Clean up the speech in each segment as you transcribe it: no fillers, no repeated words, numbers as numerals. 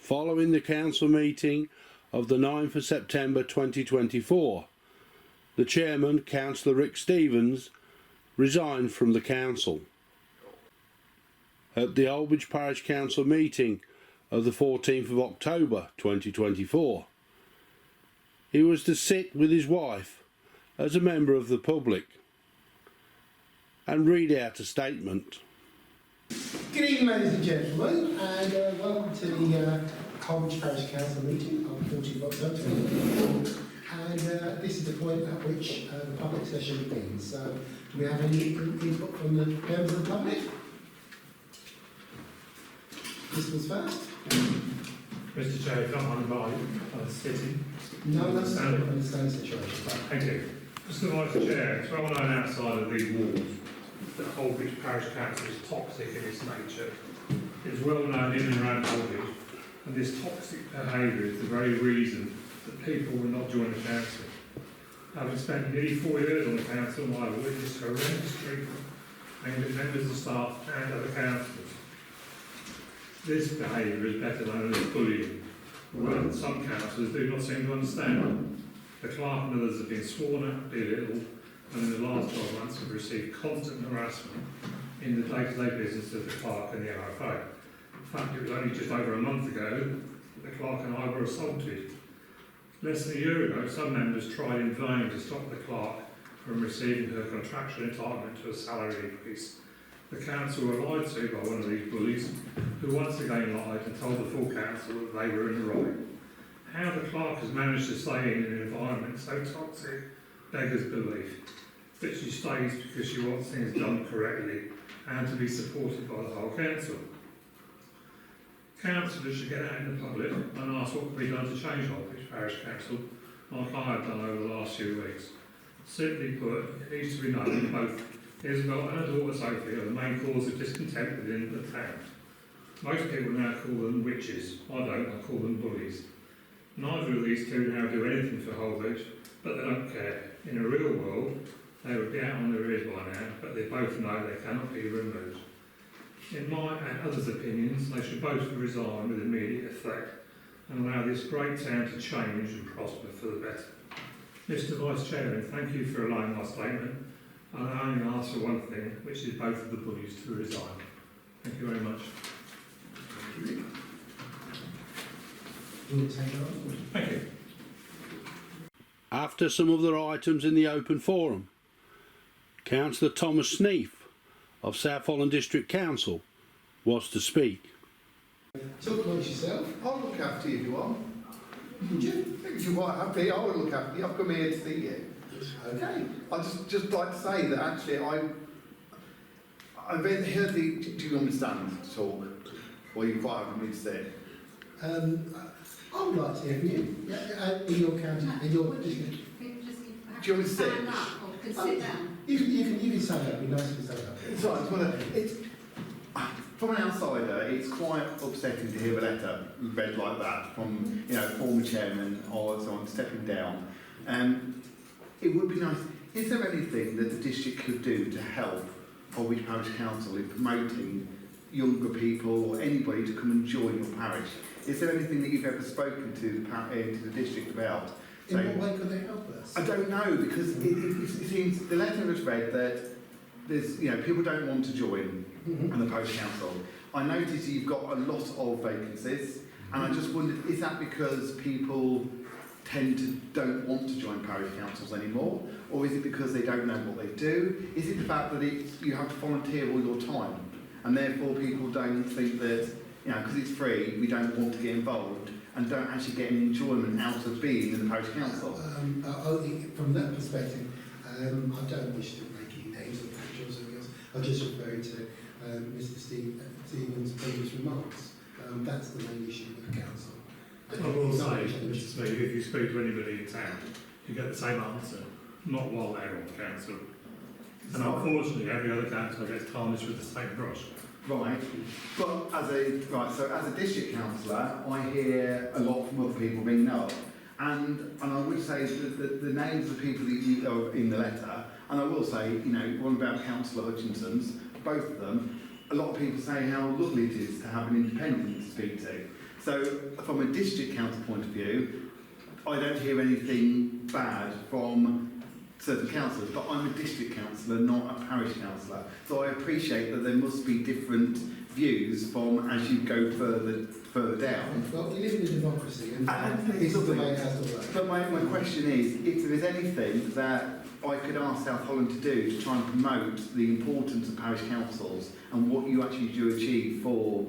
following the council meeting of the 9th of September 2024. The chairman, Councillor Rick Stevens, resigned from the council. At the Holbeach Parish Council meeting of the 14th of October 2024, he was to sit with his wife as a member of the public and read out a statement. Good evening, ladies and gentlemen, and welcome to the Holbeach Parish Council meeting on 14th of October 2024. And this is the point at which the public session begins. So, do we have any input from the members of the public? This was first. Mr. Chair, if you don't mind sitting. No, that's not an standing situation. Thank you. Mr. Vice Chair, it's well known outside of these walls that Holbeach Parish Council is toxic in its nature. It's well known in and around Holbeach, and this toxic behaviour is the very reason that people will not join the council. Having spent nearly 4 years on the council, I have witnessed horrendous treatment aimed at members of staff and other councillors. This behaviour is better known as bullying, where some councillors do not seem to understand. The clerk and others have been sworn at, belittled, and in the last 12 months have received constant harassment in the day-to-day business of the clerk and the RFA. In fact, it was only just over a month ago that the clerk and I were assaulted. Less than a year ago, some members tried in vain to stop the clerk from receiving her contractual entitlement to a salary increase. The council were lied to by one of these bullies, who once again lied and told the full council that they were in the right. How the clerk has managed to stay in an environment so toxic beggars belief. But she stays because she wants things done correctly and to be supported by the whole council. Councillors should get out in the public and ask what can be done to change Holbeach Parish Council, like I have done over the last few weeks. Simply put, it needs to be known that both Isabel and her daughter Sophie are the main cause of discontent within the town. Most people now call them witches. I don't, I call them bullies. Neither of these two now do anything for Holbeach, but they don't care. In a real world, they would be out on their ears by now, but they both know they cannot be removed. In my and others' opinions, they should both resign with immediate effect and allow this great town to change and prosper for the better. Mr. Vice Chairman, thank you for allowing my statement. And I only ask for one thing, which is both of the bullies to resign. Thank you very much. Thank you. After some other items in the open forum, Councillor Thomas Sneath of South Holland District Council was to speak. Talk amongst yourself. I'll look after you if you want. Would you? If you're quite happy, I will look after you. I've come here to see you. Okay. I'd just like to say that actually I've heard the... Do you understand talk? Or are you quite happy for me to say it? I would like to hear from you. Yeah, in your county, in your district. Do you want me to sit? Stand up or can sit down. You can stand up. It'd be nice to stand up. Sorry, I just want to... It's, from an outsider, it's quite upsetting to hear a letter read like that from, former chairman or so on stepping down. It would be nice. Is there anything that the district could do to help Holbeach Parish Council in promoting younger people or anybody to come and join your parish? Is there anything that you've ever spoken to the district about? In what way could they help us? I don't know, because it seems the letter has read that there's people don't want to join the parish council. I notice you've got a lot of vacancies, and I just wondered, is that because people don't want to join parish councils anymore, or is it because they don't know what they do? Is it the fact that you have to volunteer all your time, and therefore people don't think that, because it's free, we don't want to get involved, and don't actually get any enjoyment out of being in the parish council? From that perspective, I don't wish to make any names or pictures or anything else. I'm just referring to Mr. Stevens' previous remarks. That's the main issue with the council. I will say, if you speak to anybody in town, you get the same answer, not while they're on the council. And unfortunately, every other council gets tarnished with the same brush. Right, but as a district councillor, I hear a lot from other people ringing up, and I would say that the names of the people that you are in the letter, and I will say, one about Councillor Hutchinson's, both of them, a lot of people say how lovely it is to have an independent to speak to. So from a district council point of view, I don't hear anything bad from certain councillors, but I'm a district councillor, not a parish councillor. So I appreciate that there must be different views from as you go further down. Well, we live in a democracy, and And this is the way it has to work. But my question is, if there is anything that I could ask South Holland to do to try and promote the importance of parish councils and what you actually do achieve for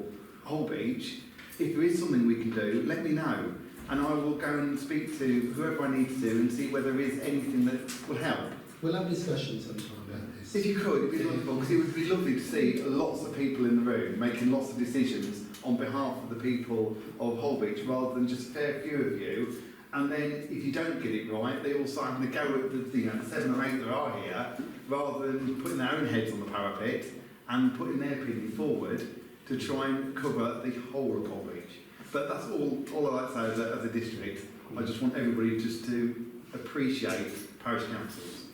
Holbeach, if there is something we can do, let me know. And I will go and speak to whoever I need to and see whether there is anything that will help. We'll have a discussion sometime about this. If you could, it'd be wonderful, because it would be lovely to see lots of people in the room making lots of decisions on behalf of the people of Holbeach, rather than just a fair few of you. And then, if you don't get it right, they all start having to go at the 7 or 8 that are here, rather than putting their own heads on the parapet and putting their opinion forward to try and cover the whole of Holbeach. But that's all I like to say as a district. I just want everybody just to appreciate parish councils.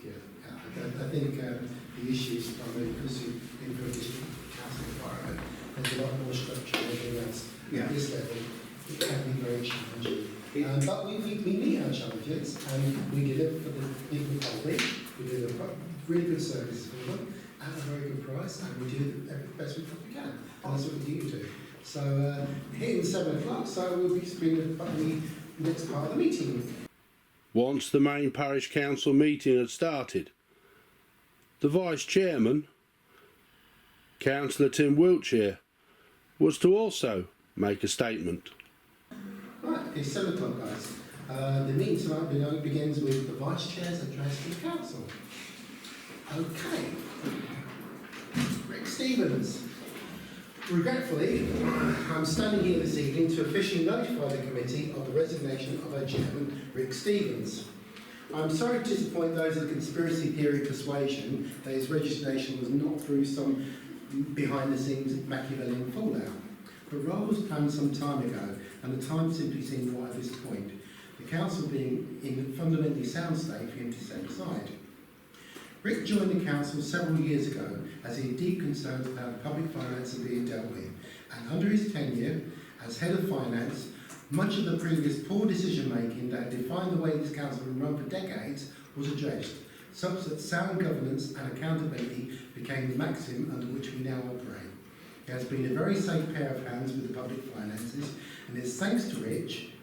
I think the issue is probably because you've been for a district council environment, there's a lot more structure and everything else. At this level, it can be very challenging. But we meet our challenges and we deliver for the people of Holbeach. We deliver really good services for them at a very good price, and we do the best we possibly can. And that's what we need to do. So, hitting 7 o'clock, so we'll be speaking about the next part of the meeting. Once the main parish council meeting had started, the vice chairman, Councillor Tim Wiltshire, was to also make a statement. Right, okay, 7 o'clock, guys. The meeting tonight begins with the vice chair's address to the council. Okay. Rick Stevens. Regretfully, I'm standing here this evening to officially notify the committee of the resignation of our chairman, Rick Stevens. I'm sorry to disappoint those of the conspiracy theory persuasion that his resignation was not through some behind-the-scenes Machiavellian fallout, but rather was planned some time ago, and the time simply seemed right at this point, the council being in a fundamentally sound state for him to step aside. Rick joined the council several years ago as he had deep concerns about the public finances being dealt with, and under his tenure as head of finance, much of the previous poor decision making that had defined the way this council had run for decades was addressed, such that sound governance and accountability became the maxim under which we now operate. It has been a very safe pair of hands with the public finances, and it's thanks to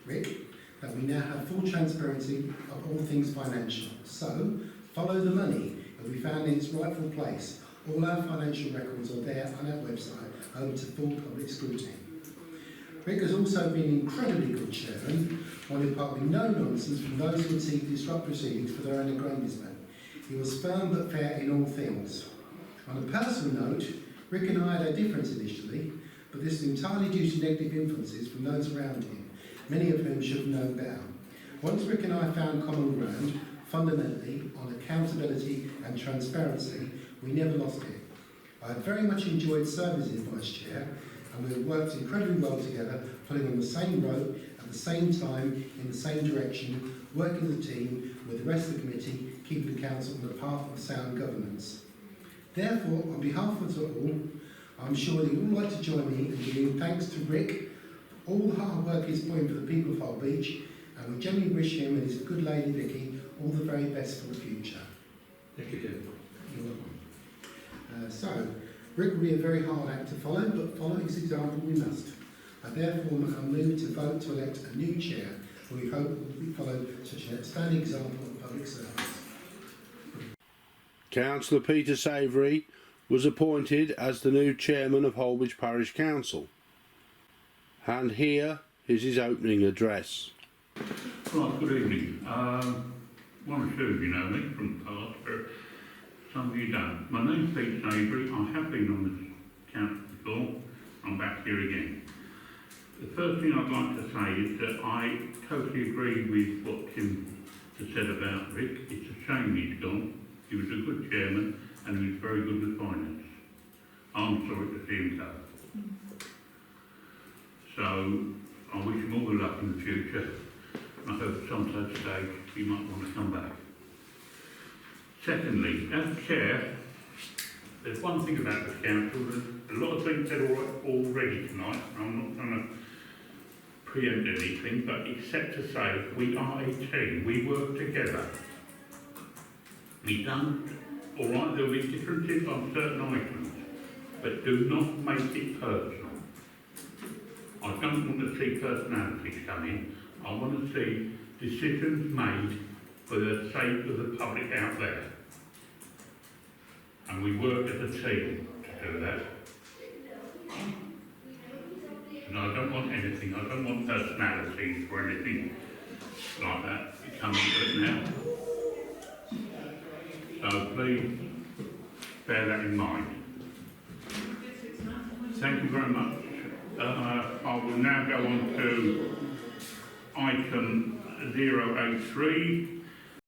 Rick that we now have full transparency of all things financial. So, follow the money. It'll be found in its rightful place. All our financial records are there on our website, open to full public scrutiny. Rick has also been an incredibly good chairman, while imparting no nonsense from those who would seek to disrupt proceedings for their own aggrandisement. He was firm but fair in all things. On a personal note, Rick and I had a difference initially, but this is entirely due to negative influences from those around him, many of whom should have known better. Once Rick and I found common ground, fundamentally, on accountability and transparency, we never lost it. I have very much enjoyed serving as Vice Chair, and we have worked incredibly well together, pulling on the same rope at the same time, in the same direction, working as a team with the rest of the committee, keeping the council on the path of sound governance. Therefore, on behalf of us all, I'm sure that you all like to join me in giving thanks to Rick for all the hard work he's put in for the people of Holbeach, and we genuinely wish him and his good lady Vicky all the very best for the future. Thank you, Jim. You're welcome. Rick will be a very hard act to follow, but follow his example we must. I therefore am moved to vote to elect a new chair, who we hope will follow such an outstanding example of public service. Councillor Peter Savoury was appointed as the new chairman of Holbeach Parish Council. And here is his opening address. Right, good evening. One or two of you know me from the past, but some of you don't. My name's Pete Savoury. I have been on this council before. I'm back here again. The first thing I'd like to say is that I totally agree with what Tim has said about Rick. It's a shame he's gone. He was a good chairman and he was very good with finance. I'm sorry to see him go. So I wish him all the luck in the future. I hope at some such stage he might want to come back. Secondly, as chair, there's one thing about this council, there's a lot of things said already tonight, I'm not going to preempt anything, but except to say we are a team, we work together. We don't, all right, there'll be differences on certain items, but do not make it personal. I don't want to see personalities come in. I want to see decisions made for the sake of the public out there. And we work as a team to do that. And I don't want anything, I don't want personalities or anything like that coming to it now. So please bear that in mind. Thank you very much. I will now go on to item 083,